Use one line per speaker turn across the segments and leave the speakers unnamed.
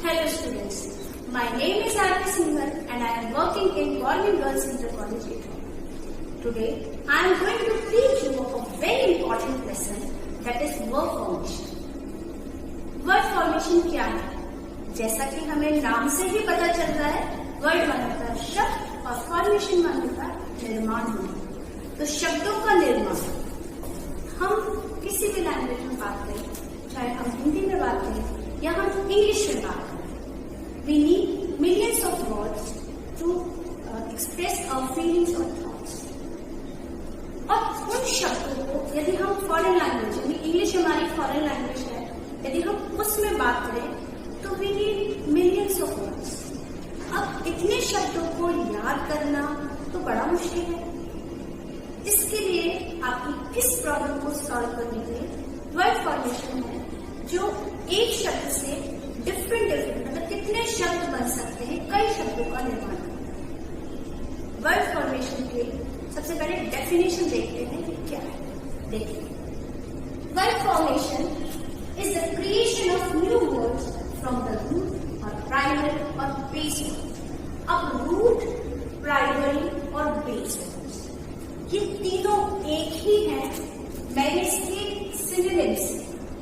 Hello students, my name is Aarti Singhal and I am working in Government Girls Inter College Ethiopia. Today I am going to teach you a very important lesson, that is word formation. Word formation क्या है? जैसा कि हमें नाम से ही पता चल रहा है, वर्ड माना होता है शब्द और फॉर्मेशन माना होता है निर्माण होना। तो शब्दों का निर्माण हम किसी भी लैंग्वेज में बात करें, चाहे हम हिंदी में बात करें या हम इंग्लिश में बात करें, we need millions of words to express our feelings or thoughts. और उन शब्दों को यदि हम फॉरेन लैंग्वेज, यानी इंग्लिश हमारी फॉरेन लैंग्वेज है, यदि हम उसमें बात करें तो we need millions of words. अब इतने शब्दों को याद करना तो बड़ा मुश्किल है। इसके लिए आपकी इस प्रॉब्लम को सॉल्व करने के लिए वर्ड फॉर्मेशन है, जो एक शब्द से डिफरेंट मतलब कितने शब्द बन सकते हैं, कई शब्दों का निर्माण। वर्ड फॉर्मेशन के सबसे पहले डेफिनेशन देखते हैं कि क्या है। देखिए, word formation is the creation of new words from the root और प्राइमरी और बेस वर्ड्स। अब रूट, प्राइमरी और बेस वर्ड्स ये तीनों एक ही हैं। मैंने इसके सिनोनिम्स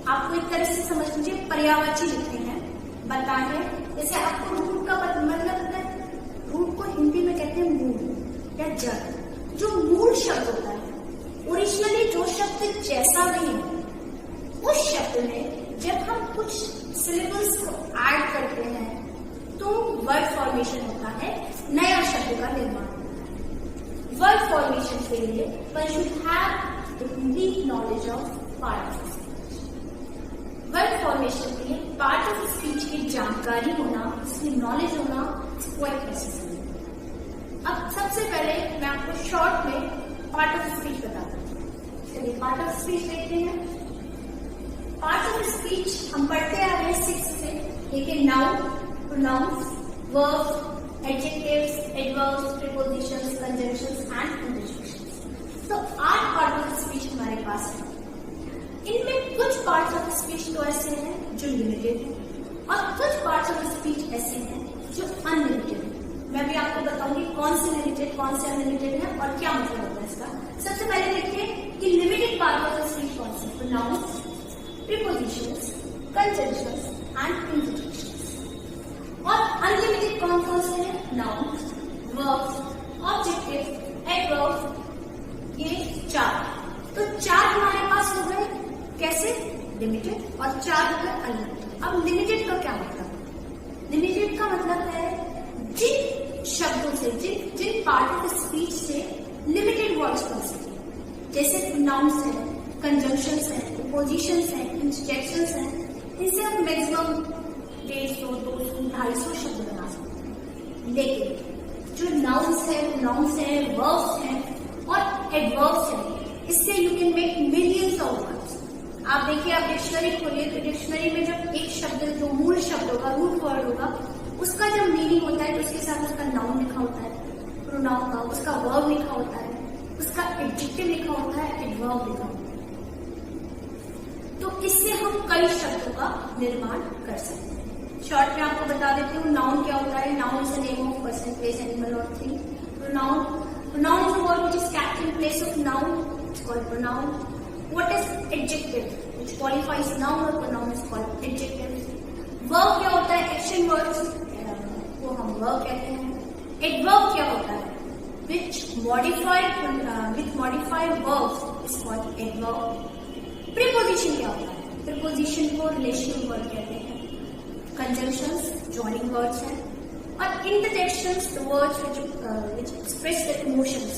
आपको एक तरह से समझ लीजिए पर्यायवाची लिखे हैं, बताए। जैसे आपको रूट का मतलब होता है, रूट को हिंदी में कहते हैं मूल या जड़। जो मूल शब्द होता है, ओरिजिनली जो शब्द जैसा भी है, उस शब्द में जब हम कुछ सिलेबल्स को ऐड करते हैं तो वर्ड फॉर्मेशन होता है, नया शब्द का निर्माण होता है। वर्ड फॉर्मेशन के लिए one should have the deep knowledge of part of speech. Word formation के लिए पार्ट ऑफ स्पीच की जानकारी होना, उसकी नॉलेज होना क्वाइट नेसेसरी। अब सबसे पहले मैं आपको शॉर्ट में पार्ट ऑफ स्पीच बताता हूँ। चलिए पार्ट ऑफ स्पीच देखते हैं। पार्ट ऑफ स्पीच हम पढ़ते आ रहे हैं 6 से, लेकिन noun, pronouns, verbs, adjectives, adverbs, prepositions, conjunctions and interjections. तो 8 पार्ट ऑफ स्पीच हमारे पास है। इनमें कुछ पार्ट्स ऑफ स्पीच तो ऐसे हैं जो लिमिटेड हैं और कुछ पार्ट्स ऑफ स्पीच ऐसे हैं जो अनलिमिटेड हैं। मैं भी आपको बताऊंगी कौन से लिमिटेड, कौन से अनलिमिटेड है और क्या मतलब होता है इसका। सबसे पहले देखिए कि लिमिटेड पार्ट ऑफ स्पीच कौन से, pronouns, prepositions, conjunctions and interjections. और अनलिमिटेड कौन कौन से हैं? नाउन्स, वर्ब्स, ऑब्जेक्टिव, एडवर्ब्स, ये 4। तो 4 हमारे पास हो गए कैसे, लिमिटेड, और 4 हो गए अनलिमिटेड। अब लिमिटेड का क्या मतलब? लिमिटेड का मतलब है जिन शब्दों से, जिन पार्ट ऑफ स्पीच से लिमिटेड वर्ड्स बन सके, जैसे प्रोनाउंस है, कंजंक्शंस है, प्रीपोजिशंस है, इंटरजेक्शंस है, इनसे हम मैक्सिमम 150, 200, 250 शब्द बना सकते हैं। लेकिन जो नाउन्स है, प्रोनाउंस है, वर्ब्स हैं और एडवर्ब्स हैं, इससे you can make millions of words. आप देखिए, आप डिक्शनरी खोलिए तो डिक्शनरी में जब एक शब्द जो मूल शब्द होगा, रूट वर्ड होगा, उसका जब मीनिंग होता है तो उसके साथ उसका नाउन लिखा होता है, प्रोनाउन का, उसका वर्ब लिखा होता है, उसका एडजेक्टिव लिखा होता है, एडवर्ब लिखा होता है। तो इससे हम कई शब्दों का निर्माण कर सकते हैं। शॉर्ट में आपको बता देती हूँ, नाउन क्या होता है। Noun is the name of person, place, animal और thing. Pronoun is a word which is kept in place of noun. It's called pronoun. What is adjective? Which qualifies noun or pronoun is called adjective. Verb क्या होता है? Action words को हम verb कहते हैं। Adverb क्या होता है? With modified verbs is called adverb. Preposition क्या होता है? Preposition को relational word कहते हैं। Conjunctions joining words हैं। और interjections, the words which express the emotions,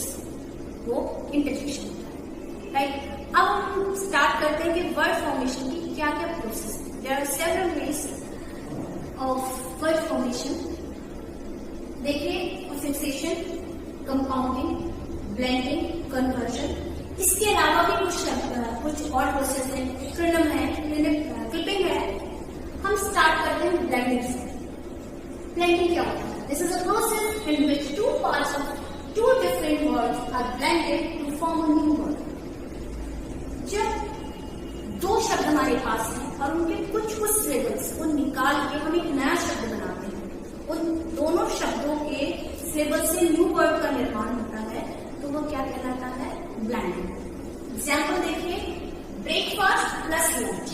वो इंटरजेक्शन होता है। राइट, अब हम स्टार्ट करते हैं कि वर्ड फॉर्मेशन की क्या क्या प्रोसेस है। There are several ways of word formation. देखिए, फिक्सेशन, कंपाउंडिंग, ब्लेंडिंग, कन्वर्जन। इसके अलावा भी कुछ और प्रोसेस है, क्रिनम है, क्लिपिंग है। हम स्टार्ट करते हैं ब्लेंडिंग से। Blending क्या होता है? This is a process in which two parts of two different words are blended to form a new word. जब 2 शब्द हमारे पास हैं और उनके कुछ सिलेबल्स को निकाल के हम एक नया शब्द सिलेबल से न्यू वर्ड का निर्माण होता है तो वो क्या कहलाता है? ब्लेंडिंग। एग्जाम्पल देखिए, ब्रेकफास्ट प्लस लंच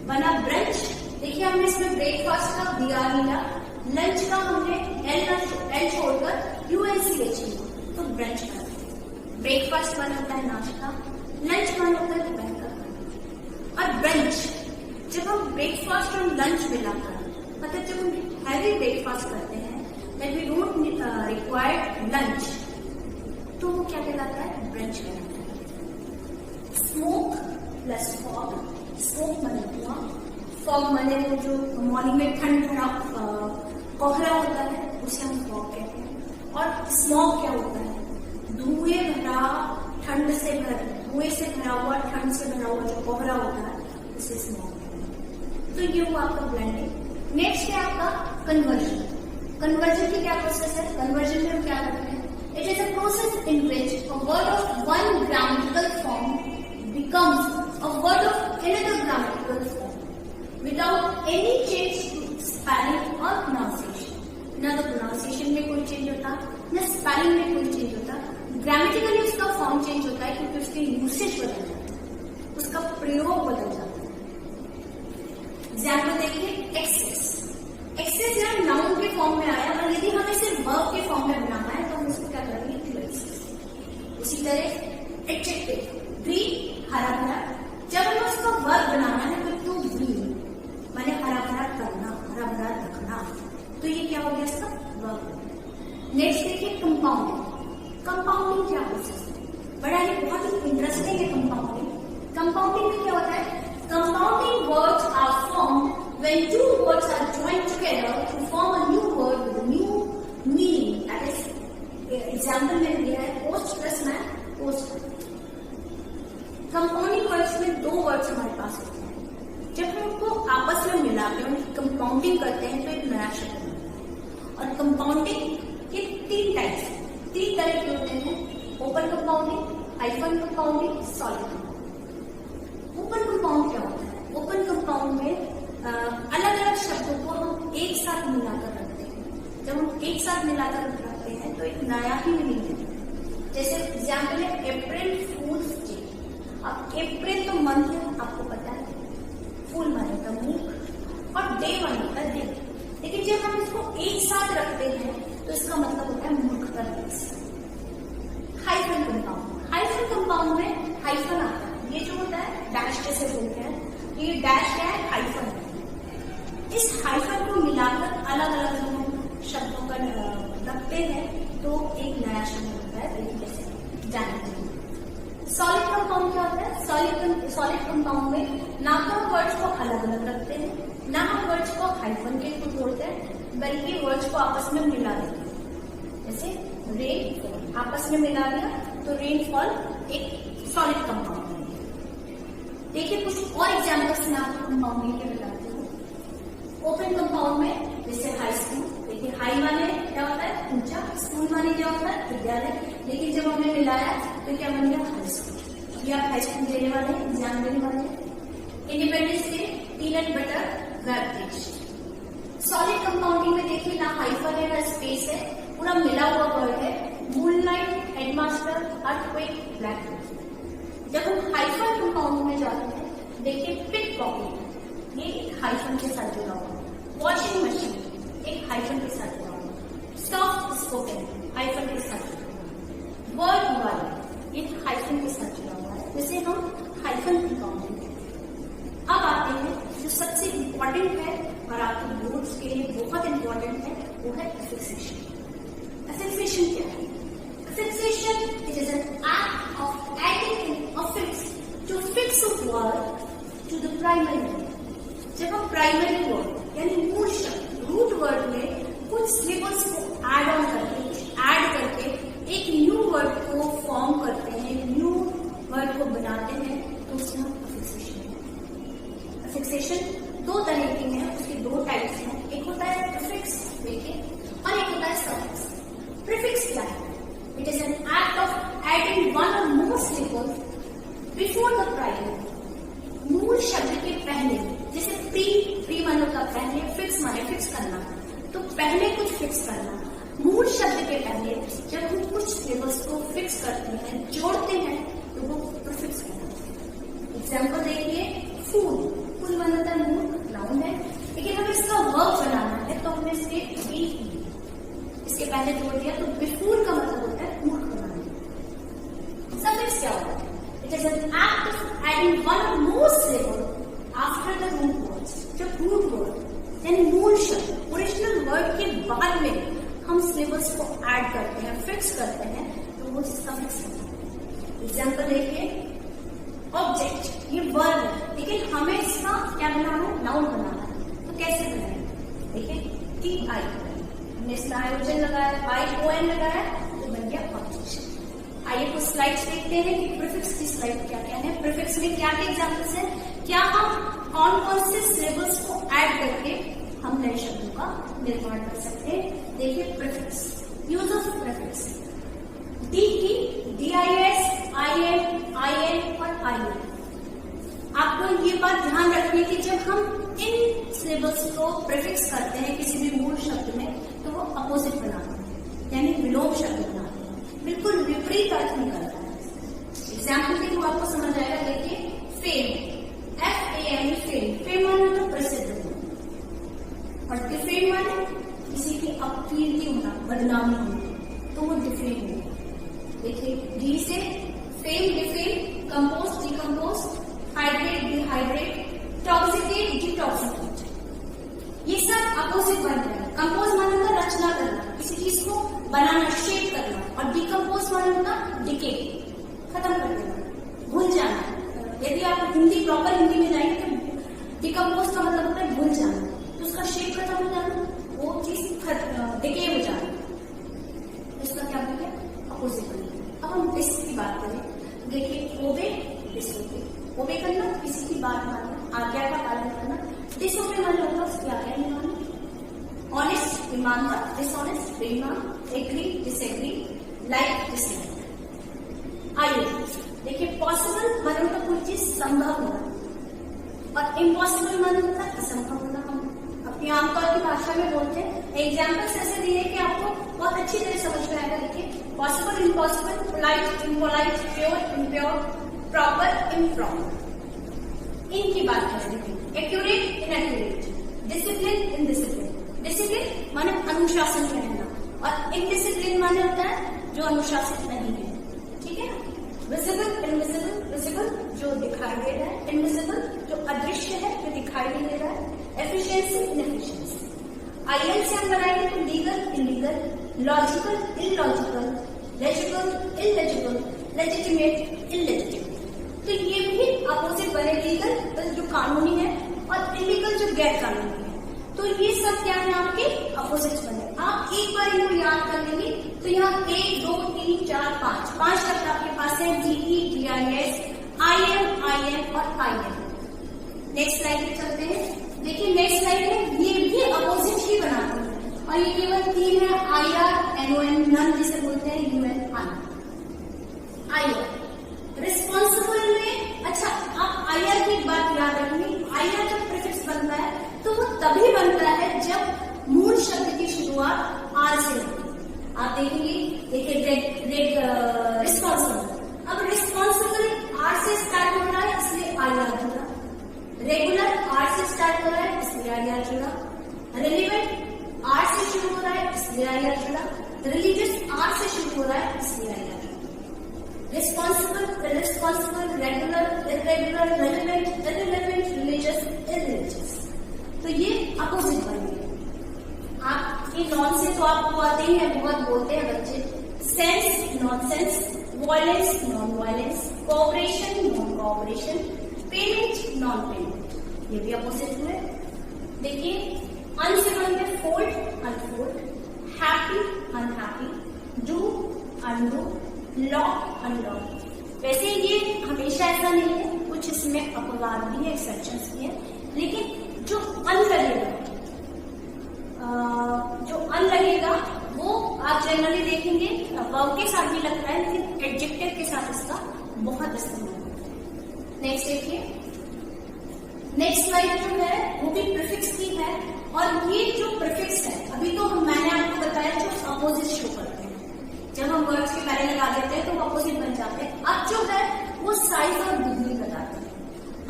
बना ब्रंच। देखिए हमने इसमें ब्रेकफास्ट का BR लिया, लंच का हमने L छोड़कर UNCH लिया, तो ब्रंच का। ब्रेकफास्ट वन होता है नाश्ता, लंच वन होता है दोपहर का। और ब्रंच, जब हम ब्रेकफास्ट और लंच मिलाकर, मतलब जब हम हैवी ब्रेकफास्ट करते हैं that we don't require lunch, तो वो क्या कहलाता है? ब्रंच कहलाता है। स्मोक प्लस फॉग, स्मोक माने धुआं, फॉग माने वो जो मॉर्निंग में ठंड भरा कोहरा होता है उसे हम फॉग कहते हैं। और स्मोक क्या होता है? धुएं भरा, धुएं से भरा हुआ, ठंड से भरा हुआ जो कोहरा होता है उसे स्मोक कहते हैं। तो ये हुआ आपका ब्लेंडिंग। नेक्स्ट है आपका कन्वर्जन। कन्वर्जन की क्या प्रोसेस है? कन्वर्जन में हम क्या करते हैं? It is a process in which a word of one grammatical form becomes a word of another grammatical form without any change to spelling और प्रोनाउंसिएशन। ना तो प्रोनाउंसिएशन में कोई चेंज होता, न स्पेलिंग में कोई चेंज होता। ग्रामेटिकली उसका फॉर्म चेंज होता है क्योंकि उसके यूसेज बदल जाता है, उसका प्रयोग बदल जाता है। एग्जाम्पल देखिए, एक्सेस। एक्सेस यहाँ नाउन के फॉर्म में आया और यदि हमें सिर्फ वर्ब के फॉर्म में बनाना है तो हम उसको क्या करेंगे? To access. उसी तरह एडजेक्टिव, ग्रीन हरा भरा, जब हमें उसका वर्ब बनाना है तो टू ग्रीन माने हरा भरा करना, हरा भरा रखना, तो ये क्या हो गया इसका? वर्ब। नेक्स्ट देखिए कंपाउंडिंग। कंपाउंडिंग क्या प्रोसेस है? बड़ा ही बहुत ही इंटरेस्टिंग है कंपाउंडिंग। कंपाउंडिंग में क्या होता है? Compounding words are formed when two words are joined together to form a new word with a new meaning. That is, example में दिया है post plus man, post। Compounding words में दो वर्ड्स हमारे पास होते हैं, जब हम उनको आपस में मिलाते हैं, उनकी कंपाउंडिंग करते हैं तो एक नया शब्द बनता है। और कंपाउंडिंग के तीन तरह के होते हैं, open compounding, hyphen compounding, solid compounding. Open compound क्या होता है? ओपन कंपाउंड में अलग अलग शब्दों को हम एक साथ मिलाकर रखते हैं। जब हम एक साथ मिलाकर रखते हैं तो एक नया ही मीनिंग देते हैं। जैसे एग्जाम्पल है अप्रैल फूल्स डे। अब अप्रैल तो मंथ है, आपको पता है, फूल माने का मुख और डे माने का दिन, लेकिन जब हम इसको एक साथ रखते हैं तो इसका मतलब होता है मुख का दिन। Hyphen compound. हाइफन कंपाउंड में हाइफन आता है, ये जो होता है डैश जैसे बोलते हैं, ये डैश क्या है? हाइफन है। इस हाइफन को मिलाकर अलग अलग हम शब्दों का रखते हैं तो एक नया शब्द होता है। तरीके से जानते हैं। सॉलिड कंपाउंड क्या होता है? सॉलिड कंपाउंड में ना तो वर्ड्स को अलग अलग रखते हैं, ना हम वर्ड्स को हाइफन के थ्रू जोड़ते हैं, बल्कि वर्ड्स को आपस में मिला देते हैं। जैसे रेनफॉल आपस में मिला दिया तो रेनफॉल एक सॉलिड कंपाउंड है। देखिए कुछ और एग्जाम्पल्स में आपको कंपाउंडिंग के बताती हूँ। ओपन कंपाउंड में जैसे हाई स्कूल, देखिए हाई माने क्या होता है? ऊंचा, स्कूल माने क्या होता है? विद्यालय, लेकिन जब हमने मिलाया तो क्या बन गया? High school. ये आप हाई स्कूल देने वाले, एग्जाम देने वाले। Independence day, peanut butter, web. Solid compounding में देखिए ना हाइफन है ना स्पेस है, पूरा मिला हुआ वर्ड है। Moonlight, headmaster, earthquake, black. जब हम हाइफन कंपाउंड में जाते हैं, देखिए पिक पॉकेट, ये एक हाइफन के साथ जुड़ा हुआ है। वॉशिंग मशीन एक हाइफन के साथ जुड़ा हुआ है। सॉफ्ट स्पोकन हाइफन के साथ जुड़ा हुआ है। वर्ड वाइड ये हाइफन के साथ जुड़ा हुआ है, जिसे हम हाइफन कंपाउंडिंग कहते हैं। अब आते हैं जो सबसे इम्पोर्टेंट है और आपके बोर्ड्स के लिए बहुत इंपॉर्टेंट है, वो है एफिक्सेशन। एफिक्सेशन क्या है? Affixation it is an act of adding an affix to fix a word to the primary word. जब हम प्राइमरी वर्ड यानी मूल शब्द, रूट वर्ड में कुछ सिलेबल्स को ऐड ऑन करके एक न्यू वर्ड को फॉर्म करते हैं, न्यू वर्ड को बनाते हैं, तो उसमें एफिक्सेशन है। एफिक्सेशन दो तरह के हैं, उसके दो टाइप्स हैं। एक होता है प्रीफिक्स, देखिए, और एक होता है सफिक्स। प्रीफिक्स क्या है? It is an act of adding one और मोर सिलेबल्स बिफोर द प्राइमरी। मूल शब्द के पहले, जैसे प्री माने का पहले, फिक्स माने फिक्स करना, तो पहले कुछ फिक्स करना। मूल शब्द के पहले जब हम कुछ सिलेबस को फिक्स करते हैं, जोड़ते हैं, तो वो प्रीफिक्स कहलाते हैं। एग्जाम्पल देखिए, फूड, फूड बनाता है मूड, नाउन है, लेकिन हमें इसका वर्ब बनाना है तो हमने इसके पहले जोड़ दिया, तो बिफोर का मतलब होता है मूड बनाना। सफिक्स क्या होता है? It is an act of adding one और more syllable after the root words. जब रूट वर्ड यानी मूल शब्द, ओरिजिनल वर्ड के बाद में हम सिलेबस को ऐड करते हैं, फिक्स करते हैं, तो वो सफिक्स होता है। एग्जाम्पल देखिए, ऑब्जेक्ट, ये वर्ब है, लेकिन हमें इसका क्या बनाना है? नाउन बनाना है। तो कैसे बनाएंगे? देखिए, TI, हमने इसका आयोजन लगाया, ION लगाया, तो बन गया ऑब्जेक्ट। आइए कुछ स्लाइड्स देखते हैं कि प्रीफिक्स की स्लाइड क्या क्या है। प्रीफिक्स में क्या क्या एग्जाम्पल्स है, क्या हम कौन कौन से सिलेबल्स को ऐड करके हम नए शब्दों का निर्माण कर सकते हैं। देखिए prefix, use of prefix, D की DIS, IN, IN और IN। आपको ये बात ध्यान रखनी है कि जब हम इन सिलेबल्स को प्रीफिक्स करते हैं किसी भी मूल शब्द में, तो वो अपोजिट बनाते हैं, यानी विलोम शब्द बनाते हैं, बिल्कुल विपरीत अर्थ निकलता है। एग्जाम्पल के थ्रू आपको समझ आएगा। देखिए, फेम, FAME, फेम, फेम माने तो प्रसिद्ध होना, और डिफेम माने किसी की अपकीर्ति होना, बदनामी होना, तो वो डिफेम है। देखिए, डी से fame, defame, compose, decompose, hydrate, dehydrate, toxicate, detoxicate, ये सब अपोजिट बन रहे हैं। कंपोज माने होता रचना करना, किसी चीज को बनाना, शेप करना, और डिकम्पोज माने होता डिके, खत्म कर देना, भूल जाना। यदि आप हिंदी प्रॉपर हिंदी में जाएंगे तो डिकम्पोज का मतलब होता है भूल जाना, तो उसका शेप खत्म हो जाना, वो चीज डिके हो जाना, इसका क्या बोलते हैं? अपोजिट बन गया। अब हम इसकी बात करें, देखिए, ओबे, डिसोबे। ओबे करना, किसी की बात मानना, आज्ञा का पालन करना। डिसोबे मानना होगा उसकी आज्ञा नहीं मानना। ऑनेस्ट, ईमानदार, डिसऑनेस्ट, बेईमान, एग्री, डिसएग्री, लाइक, डिसलाइक। आइए देखिए, पॉसिबल माने होता कोई चीज संभव होना, और इम्पॉसिबल माने होता असंभव होना। हम अपनी आमतौर की भाषा में बोलते हैं। एग्जाम्पल्स ऐसे दिए कि आपको बहुत अच्छी तरह समझ में आएगा। देखिए, possible, impossible, polite, impolite, pure, impure, proper, improper. इनकी बात करें, accurate, inaccurate, discipline, indiscipline. Discipline माने अनुशासन में रहना, और इनडिसिप्लिन माने होता है जो अनुशासित नहीं है। ठीक है ना? विजिबल, इनविजिबल, विजिबल जो दिखाई दे रहा है, इनविजिबल जो अदृश्य है, जो दिखाई नहीं दे रहा है, एफिशिएंसी, इनएफिशिएंसी। IL से हम बनाएंगे तो legal, illegal, logical, illogical, legible, illegible, legitimate, illegitimate. तो ये भी अपोजिट बने, लीगल जो कानूनी है और इलीगल जो गैर कानूनी है। तो ये सब क्या है? आपके अपोजिट बने। आप एक बार इनको याद कर लेंगे तो यहाँ 1, 2, 3, 4, 5 शब्द आपके पास है, DE, DIS, IM, IN और IN। नेक्स्ट स्लाइड पे चलते हैं। देखिए, नेक्स्ट स्लाइड में ये भी अपोजिट ही बनाते हैं, और ये केवल 3 है, IR, NON, नन जिसे बोलते हैं, UN, IR। रिस्पॉन्सिबल में, अच्छा आप IR की एक बात याद रखेंगे, IR जब प्रीफिक्स बनता है तो वो तभी बनता है जब मूल शब्द की शुरुआत R से होती है। आप देखेंगे, देखिए रिस्पॉन्सिबल, अब रिस्पॉन्सिबल R से स्टार्ट हो रहा है इसलिए IR जुड़ा, रेगुलर R से स्टार्ट हो रहा है इसलिए IR जुड़ा, रिलेवेंट R से शुरू हो रहा है इसलिए IR जुड़ा, रिलीजियस R से शुरू हो रहा है इसलिए IR जुड़ा। Responsible, irresponsible, regular, irregular, relevant, irrelevant, religious, irreligious. तो ये अपोजिट बन गए। आपके नॉन से तो आपको आते ही है, बहुत बोलते हैं बच्चे। Sense, non sense, violence, non violence, cooperation, non cooperation, payment, non payment, ये भी अपोजिट हुए। देखिए, अन से बनते fold, unfold, happy, unhappy, do, undo, law, unlaw. वैसे ये हमेशा ऐसा नहीं है, कुछ इसमें अपवाद भी है, एक्सेप्शंस भी है, लेकिन जो अन लगेगा वो आप जनरली देखेंगे वर्ब के साथ भी लगता है, लेकिन एडजेक्टिव के साथ इसका बहुत इस्तेमाल होता है। नेक्स्ट देखिए, नेक्स्ट स्लाइड जो है वो भी प्रीफिक्स की है, और ये जो प्रीफिक्स है, अभी तो मैंने आपको बताया जो अपोजिट शो पहले लगा देते हैं तो वो अपोजिट बन जाते हैं। अब जो है वो साइज और डिग्री बताते हैं,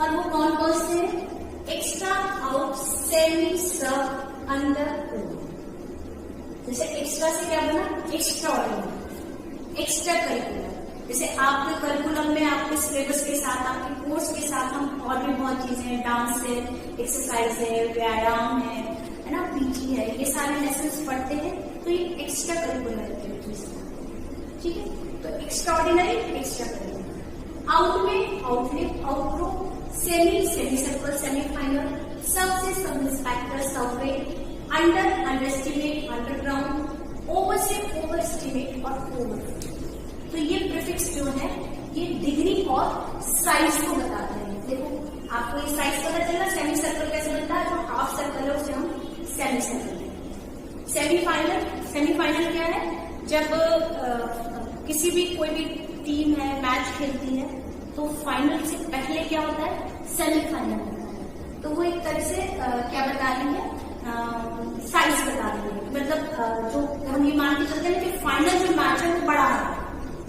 और वो कौन कौन से हैं? एक्स्ट्रा, आउट, सेमी, सब, अंडर, ओवर। जैसे एक्स्ट्रा से क्या बना? Extra ordinary, extra curricular. जैसे आपके करिकुलम में आपके सिलेबस के साथ, आपके कोर्स के साथ हम और भी बहुत चीजें, डांस है, एक्सरसाइज है, व्यायाम है ना, पीटी है, ये सारे लेसन पढ़ते हैं, तो ये एक्स्ट्रा करिकुलर एक्टिविटीज है। ठीक है, तो extra ordinary, extra curricular. Out में outlet, outro, semi, semi circle, semi final, sub से sub inspector, subway, under, under estimate, underground, over से ओवर एस्टिमेट और ओवर। तो ये प्रीफिक्स जो है ये डिग्री और साइज को बताते हैं। देखो आपको ये साइज पता चला, सेमी सर्कल कैसे बनता है? जो हाफ सर्कल है उसे हम सेमी सर्कल। सेमीफाइनल, सेमीफाइनल क्या है? जब किसी भी कोई भी टीम है मैच खेलती है तो फाइनल से पहले क्या होता है? सेमीफाइनल होता है। तो वो एक तरह से क्या बता रही है? साइज बता रही है। मतलब जो हम ये मान के चलते हैं कि फाइनल जो मैच है वो बड़ा है,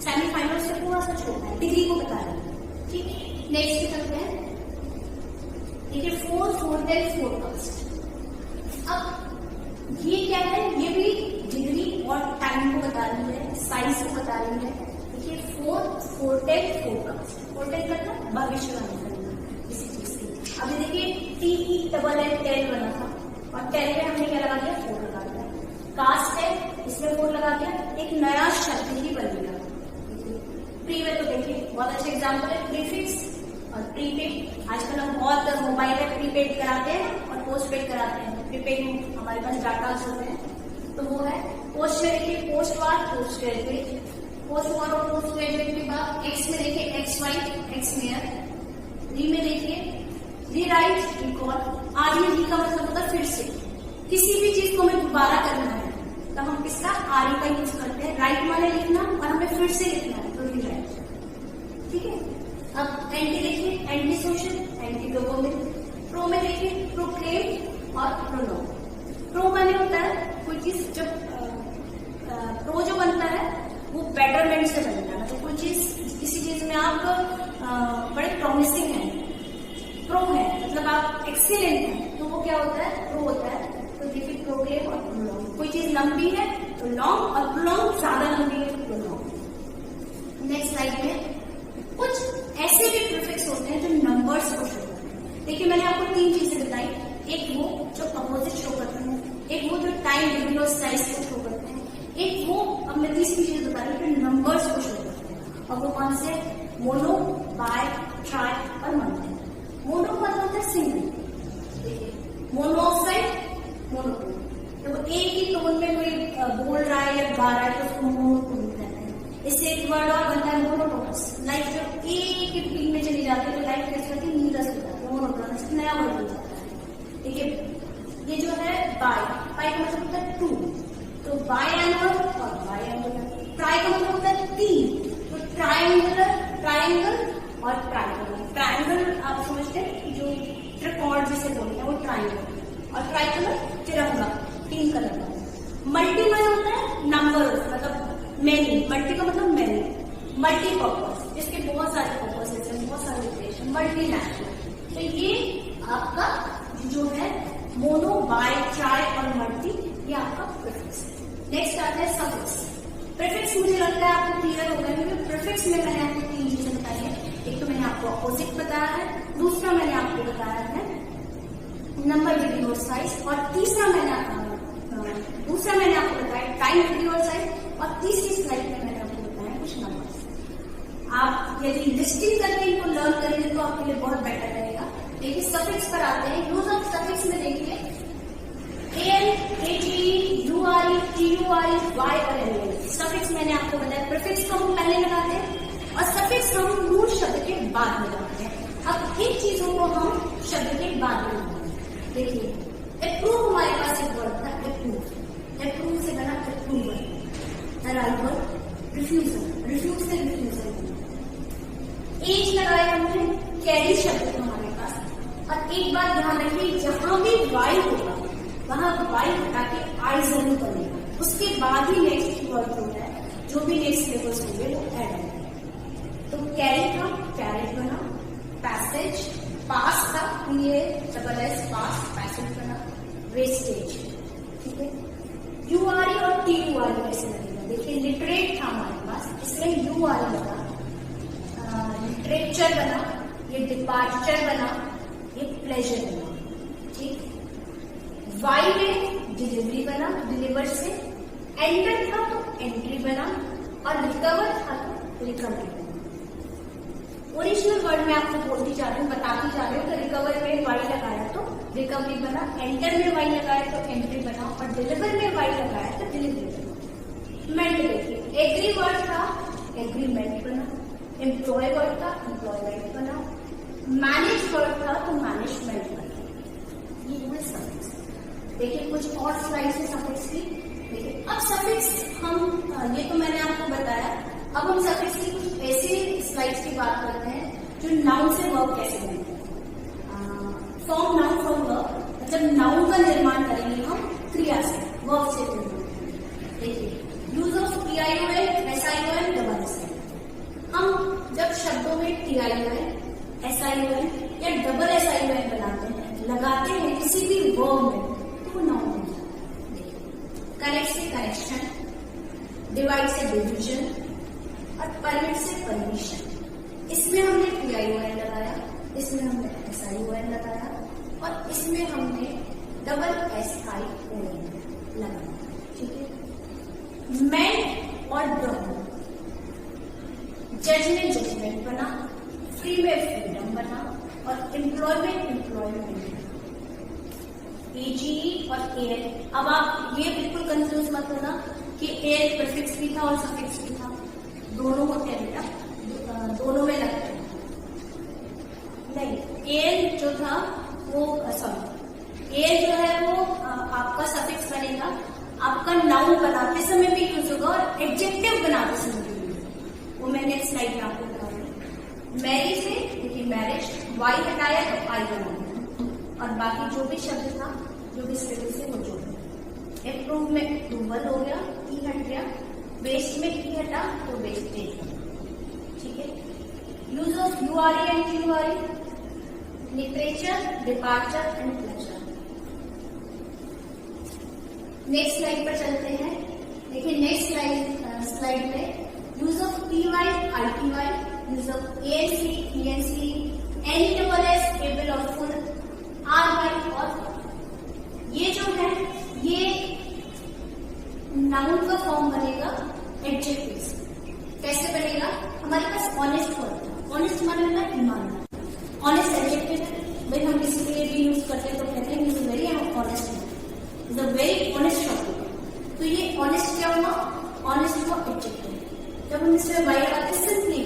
सेमीफाइनल से थोड़ा सा छोटा है, डिग्री को बता रहे हैं। ठीक है, नेक्स्ट की तरफ है, देखिए 4, 4, 10 फोरकास्ट। अब ये क्या है? ये भी डिग्री और टाइम को बता रही है, साइज को बता रही है। देखिए 4, 4, 10 फोरकास्ट, 4, 10 मतलब भविष्यवाणी करना किसी चीज की। अभी देखिए TELL बना था और 10 में हमने क्या लगा दिया? 4 लगा दिया। कास्ट है, इसमें 4 लगा दिया, एक नया शब्द ही बन गया। प्री में तो देखिए बहुत अच्छे एग्जाम्पल है, प्रीफिक्स और प्रीपेड। आजकल हम बहुत मोबाइल में प्रीपेड कराते हैं और पोस्ट पेड कराते हैं। प्रीपेड हमारे पास डाटा होते हैं, तो वो है पोस्ट में देखिए पोस्ट वार, पोस्ट ग्रेजुएट, पोस्ट वार और पोस्ट ग्रेजुएट के बाद एक्स में देखिए एक्स वाई, एक्स मेयर। री में देखिए रीराइट, रिकॉल। आरई का मतलब होता है फिर से, किसी भी चीज को हमें दोबारा करना है तो हम किसका? आरई का यूज करते हैं। राइट माने लिखना और हमें फिर से लिखना है, तो रीराइट। ठीक है, अब एंटी देखिए anti social, anti dopamine. Pro में देखिए प्रोक्लेम और प्रोनोम। प्रो माने होता है कोई चीज जब प्रो जो बनता है वो बेटरमेंट से बनता है, मतलब कोई चीज किसी चीज में आप बड़े प्रॉमिसिंग है, प्रो है मतलब आप एक्सीलेंट है, तो वो क्या होता है? प्रो होता है। तो देखिए प्रोक्लेम और प्रोलॉन्ग। कोई चीज लंबी है तो लॉन्ग, और प्रोलॉन्ग ज्यादा लंबी है तो प्रोलॉन्ग। नेक्स्ट स्लाइड में कुछ ऐसे भी प्रीफिक्स होते हैं जो नंबर्स को शो करते हैं। देखिए मैंने आपको 3 चीजें बताई, एक वो जो अपोजिट शो करते हैं, एक वो जो टाइम, डिग्री और साइज को शो करते हैं, एक वो, अब मैं तीसरी चीज बता रही हूँ, जो नंबर्स को शो करते हैं। और वो कौन से? मोनो, बाय, ट्राई और मल्टी। मोनो मतलब होता है सिंगल, मोनोऑक्साइड, मोनोटोन। तो एक ही टोन में कोई बोल रहा है या गा रहा है तो उसको मोनोटोन कहते हैं। इससे एक वर्ड और बनता है मोनोटोनस। लाइफ जब एक ही पीक में चली जाती है तो लाइफ कैसे होती है? नीरस हो जाती है, मोनोटोनस। नया वर्ड बन जाता है। देखिए ये जो है बाय, बाय का मतलब होता है 2, तो बाय एंगल और बाय एंगल। ट्राई का मतलब होता है 3, तो ट्रायंगुलर, ट्रायंगल और ट्रायंगल। ट्रायंगल आप समझते हैं जो त्रिकोण जिसे बोलते हैं वो ट्रायंगल, और ट्राइकलर तिरंगा, 3 कलर का। मल्टी में होता है नंबर, मतलब मेनी। मल्टी का मतलब मेनी, मल्टीपर्पज, इसके बहुत सारे पर्पज हैं, बहुत सारे उद्देश्य, मल्टीनेशनल। तो ये आपका जो है मोनो, बाय, ट्राई और मल्टी, ये आपका प्रीफिक्स है। नेक्स्ट आता है सफिक्स। प्रीफिक्स मुझे लगता है आपको क्लियर हो गया, क्योंकि प्रीफिक्स में मैंने आपको 3 चीजें बताई है। एक तो मैंने आपको अपोजिट बताया है, दूसरा मैंने आपको बताया है नंबर, डिग्री और साइज, और दूसरा मैंने आपको बताया टाइम, डिग्री और साइज, और तीसरी स्लाइड में मैंने आपको बताया कुछ नंबर्स। आप यदि लिस्टिंग करके इनको लर्न करेंगे तो आपके लिए बहुत बेटर रहेगा। देखिए सफिक्स पर आते हैं। यूज ऑफ सफिक्स में देखिए AL, ATE, URE, TURE, Y और LL। सफिक्स मैंने आपको बताया, प्रीफिक्स को हम पहले लगाते हैं और सफिक्स हम मूल शब्द के बाद में लगाते हैं। अब इन चीजों को हम शब्द के बाद में लगाते हैं। देखिए अप्रूव, हमारे पास एक वर्ड था अप्रूव। अप्रूव से बना अप्रूवल, अराइवल, रिफ्यूजल, रिफ्यूज से रिफ्यूजल। एज लगाया हमने कैरी शब्द को हमारे पास। और एक बात ध्यान रखिए, जहां भी वाई होगा वहां वाई हटा के आई जरूर बनेगा, उसके बाद ही नेक्स्ट वर्ड होता है जो जो भी नेक्स्ट लेवल्स होंगे वो ऐड होंगे। तो कैरी था, कैरेट बना, पैसेज, पास था, ये डबल एस पास, पैसेज बना, वेस्टेज, ठीक है। यूआरई और टीयूआरई कैसे लगेगा, देखिए लिटरेट था हमारे पास, इसलिए यूआरई लगा, लिटरेचर बना, ये डिपार्चर बना, ये प्लेजर बना, ठीक। वाई में डिलीवरी बना, डिलीवर से, एंटर था तो एंट्री बना, और रिकवर था तो रिकवरी बना। ओरिजिनल वर्ड में आपको बोलती जा रही हूँ, बताती जा रही हूँ। तो रिकवर में वाई लगाया तो रिकवरी बना, एंटर में वाई लगाया तो एंट्री बना, और डिलीवर में वाई लगाया तो डिलीवरी बना। मेंट देखिए, एग्री वर्ड था, एग्रीमेंट बना, एम्प्लॉय वर्ड था, एम्प्लॉयमेंट बना, मैनेज वर्ड था तो मैनेजमेंट बना। ये हुए सफिक्स। देखिए कुछ और स्लाइड्स है सफिक्स की। देखिए अब सफिक्स हम, ये तो मैंने आपको बताया, अब हम सफिक्स की कुछ ऐसे स्लाइड्स की बात करते हैं जो नाउन से वर्ब कैसे बनते हैं। फॉर्म नाउन फ्रॉम वर्ब, मतलब नाउन का निर्माण करेंगे हम क्रिया से, वर्ब से निर्माण। देखिए यूज ऑफ टीआईओएन, एसआईओएन, डबल एसआईओएन। हम जब शब्दों में टीआईओएन, एसआईओएन या डबल एसआईओएन बनाते हैं, लगाते हैं किसी भी वर्ब में, तो वो नाउन बन जाता है। कनेक्ट से कनेक्शन, डिवाइड से डिवीजन, और परमिट से परमिशन। इसमें हमने टीआईओएन लगाया, इसमें हमने एसआईओएन लगाया, और इसमें हमने डबल एसआईओएन लगाया, ठीक है। मेंट और ब्रह्म, जज में जजमेंट बना, फ्री में फ्रीडम बना, और एम्प्लॉयमेंट एम्प्लॉयमेंट। एजीई और एल, अब आप ये बिल्कुल कंफ्यूज मत होना कि एल प्रीफिक्स भी था और सफिक्स भी था, दोनों होते हैं बेटा, दोनों में लगते हैं। नहीं, एल जो था वो सॉरी, एल जो है वो आपका सफिक्स बनेगा, आपका नाउन बनाते समय भी यूज होगा और एडजेक्टिव बनाते समय भी यूज होगा, वो मैं नेक्स्ट स्लाइड में आपको बताऊंगी। मैरिज से देखिए मैरिज, वाई हटाया तो आई बना, और बाकी जो भी शब्द था, जो भी स्टेटस से वो जोड़। अप्रूव में अप्रूवल हो गया, ई हट गया, वेस्ट में ई हटा तो वेस्टेज, ठीक है। Use of URE and TURE, literature, departure and pleasure. Next slide पर चलते हैं। देखिए नेक्स्ट स्लाइड में use of TY, ITY, use of ANC, ENC, N double S, able और फुल, आरवाई और ये जो है ये नाउन का फॉर्म बनेगा एडजेक्टिव से। कैसे बनेगा, हमारे पास ऑनेस्ट वर्ड था, ऑनेस्ट माने होता है ईमानदार, ऑनेस्ट एडजेक्टिव है भाई, हम किसी के लिए भी यूज करते हैं तो कहते हैं is very honest, is a very honest शब्द। तो ये ऑनेस्ट क्या हुआ, ऑनेस्ट हुआ एडजेक्टिव। जब हम इसमें वाई लगाते सिंपली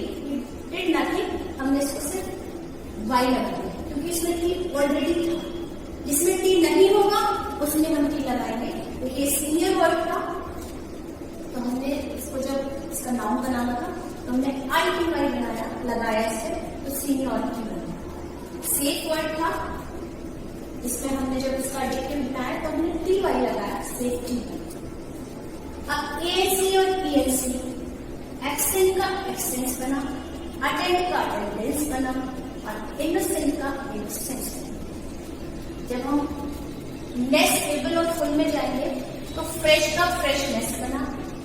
डिड नथिंग, हमने इसको सिर्फ वाई लगा दिया क्योंकि इसमें टी ऑलरेडी था। जिसमें टी नहीं होगा उसमें हम टी लगाएंगे। देखिए सीनियर वर्ड था तो हमने इसको जब इसका नाउन बनाना था तो हमने आईटीवाई बनाया, लगाया इससे तो सीनियरिटी बना। सेफ वर्ड था, इसमें हमने जब इसका एडजेक्टिव बनाया तो हमने टीवाई लगाया, सेफ्टी। अब एएनसी और ईएनसी, एक्सेंट का एक्सेंस बना, अटेंड का अटेंडेंस बना, और इनोसेंट का इनोसेंस बना। जब हम नेक्स्ट एबल और फुल में जाएंगे तो फ्रेश का फ्रेशनेस बना,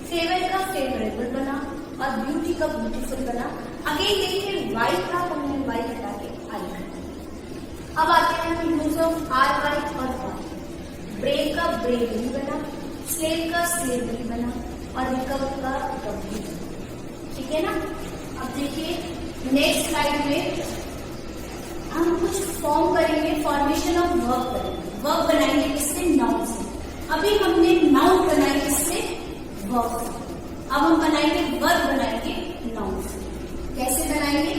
फेवर का फेवरेबल बना, और ब्यूटी का ब्यूटीफुल बना। अगेन देखिए वाई था तो हमने वाई हटा के आई हटा। अब आते हैं हम यूज ऑफ आर वाई और वाई। ब्रेव का ब्रेवरी बना, स्लेव का स्लेवरी बना, और रिकवर का रिकवरी बना, ठीक है ना। अब देखिए नेक्स्ट स्लाइड में हम कुछ फॉर्म करेंगे, फॉर्मेशन ऑफ वर्ब करेंगे। वर्ब बनाएंगे किससे, नाउन से। अभी हमने नाउन बनाया किससे, वर्ब से। अब हम बनाएंगे वर्ब बनाएंगे नाउन से। कैसे बनाएंगे,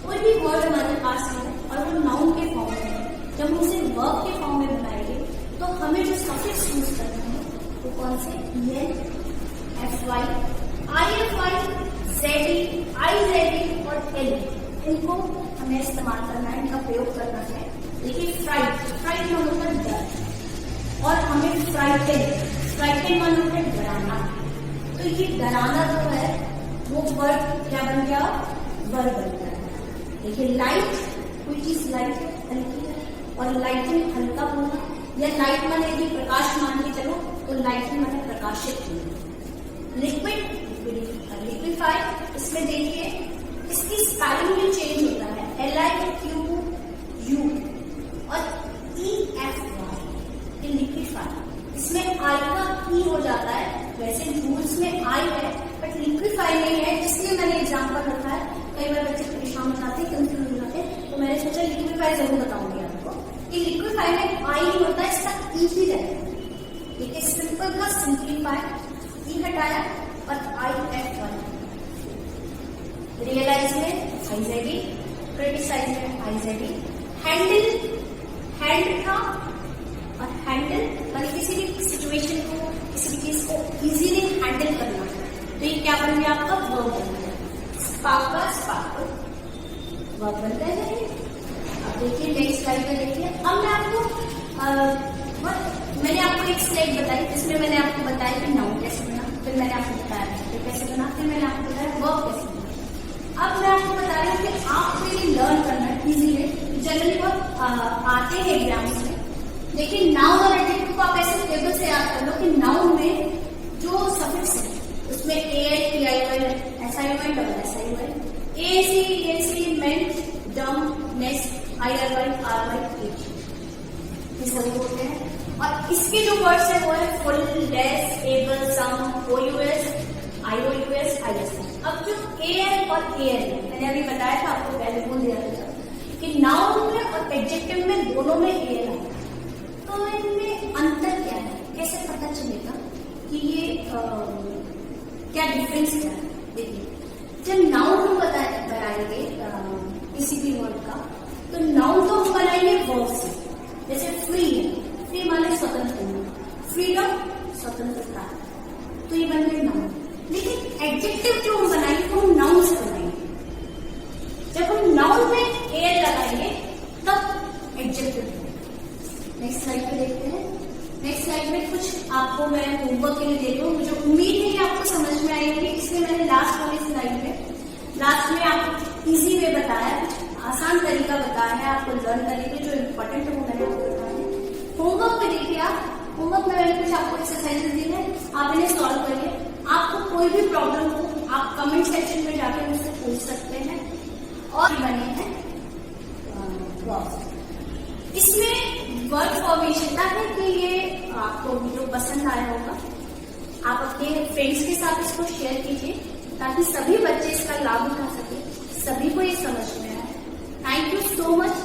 कोई भी वर्ड हमारे पास है और वो नाउन के फॉर्म में है, जब हम उसे वर्ब के फॉर्म में बनाएंगे तो हमें जो सफिक्स यूज करना है वो कौन से, N, F Y, I F Y, Z E, I Z E और एल, इनको हमें इस्तेमाल करना है, इनका प्रयोग करना है। देखिए फ्राइट, फ्राइट मान होता है डर, और हमें फ्राइटेन, फ्राइटेन मान होता है डराना। तो तो ये डराना जो है वो वर्ड क्या बन गया, वर्ड बन गया। देखिए लाइट, कोई चीज लाइट है, हल्की है, और लाइटिंग हल्का होना, या लाइट माने यदि प्रकाश मान के चलो तो लाइटिंग माने प्रकाशित होना। लिक्विड, लिक्विफाई, इसमें देखिए इसकी स्पेलिंग में चेंज होता है, LIQU और EFY, लिक्विफाई। इसमें आई का ई हो जाता है, वैसे रूल्स में आई है बट लिक्विफाई नहीं है, इसलिए मैंने एग्जांपल रखा है। कई बार बच्चे परेशान हो जाते हैं, कंफ्यूज हो जाते हैं, तो मैंने सोचा लिक्विफाई जरूर बताऊंगी आपको कि लिक्विफाई में आई नहीं होता है, इसका ई ही रहता है। ठीक है, सिंपल का सिंप्लीफाई, ई हटाया और IFY। रियलाइज में IZD, क्रिटिसाइज में IZD। हैंडल, हैंड था और हैंडल मतलब किसी भी सिचुएशन को, किसी भी चीज को इजीली हैंडल करना, तो ये क्या बन गया आपका, वर्ब बन गया। स्पार्कल, स्पार्कल वर्ब बनता है। अब देखिए नेक्स्ट स्लाइड में देखिए, अब मैं आपको मैंने आपको एक स्लाइड बताई जिसमें मैंने आपको बताया कि नाउन कैसे बना, फिर मैंने आपको बताया एडजेक्टिव कैसे बना, फिर मैंने आपको बताया वर्ब कैसे बना। अब मैं आपको बता रही हूँ कि आपको ये लर्न करना है इजीली, जनरली बहुत आते हैं एग्जाम्स में। देखिए नाउन और एडजेक्टिव को आप ऐसे टेबल से याद कर लो कि नाउन में जो सफिक्स है उसमें AL, PIY, SIY, double SIY, AC, मेंट, डम, नेस्ट, IRY, RY, AG, ये सभी होते हैं। और इसके जो वर्ड्स है वो है full, less, able, some, OUS, IOUS, IS। अब जो AL और AL है, मैंने अभी बताया था आपको, पहले बोल दिया था कि नाउन में और एडजेक्टिव में दोनों में AL है, तो इनमें अंतर क्या है, कैसे पता चलेगा कि ये क्या डिफरेंस क्या है। देखिए जब नाउन हम बनाएंगे किसी भी वर्ड का, तो नाउन तो हम बनाएंगे वर्ब से, जैसे फ्री है, फ्री माने स्वतंत्र होना, फ्रीडम स्वतंत्रता, तो ये बन गए नाउन। लेकिन एडजेक्टिव जो हम बनाएंगे वो हम नाउन से बनाएंगे। जब हम नाउन में AL लगाएंगे तब एडजेक्टिव। नेक्स्ट स्लाइड पे देखते हैं। नेक्स्ट स्लाइड में कुछ आपको मैं होमवर्क के लिए दे रही हूँ, मुझे उम्मीद है कि आपको समझ में आई होगी, इसलिए मैंने लास्ट वाली स्लाइड में लास्ट में आपको इजी वे बताया, कुछ आसान तरीका बताया है आपको लर्न करने के, जो इम्पोर्टेंट है वो मैंने आपको बताया है। होमवर्क में देखिए आप, होमवर्क में मैंने कुछ आपको एक्सरसाइजेस दी है, आप इन्हें सॉल्व करिए। आपको कोई भी प्रॉब्लम हो आप कमेंट सेक्शन में जाकर मुझसे पूछ सकते हैं। और बने हैं इसमें वर्ड फॉर्मेशन का है कि ये आपको वीडियो पसंद आया होगा, आप अपने फ्रेंड्स के साथ इसको शेयर कीजिए ताकि सभी बच्चे इसका लाभ उठा सके, सभी को ये समझ में आए। Thank you so much.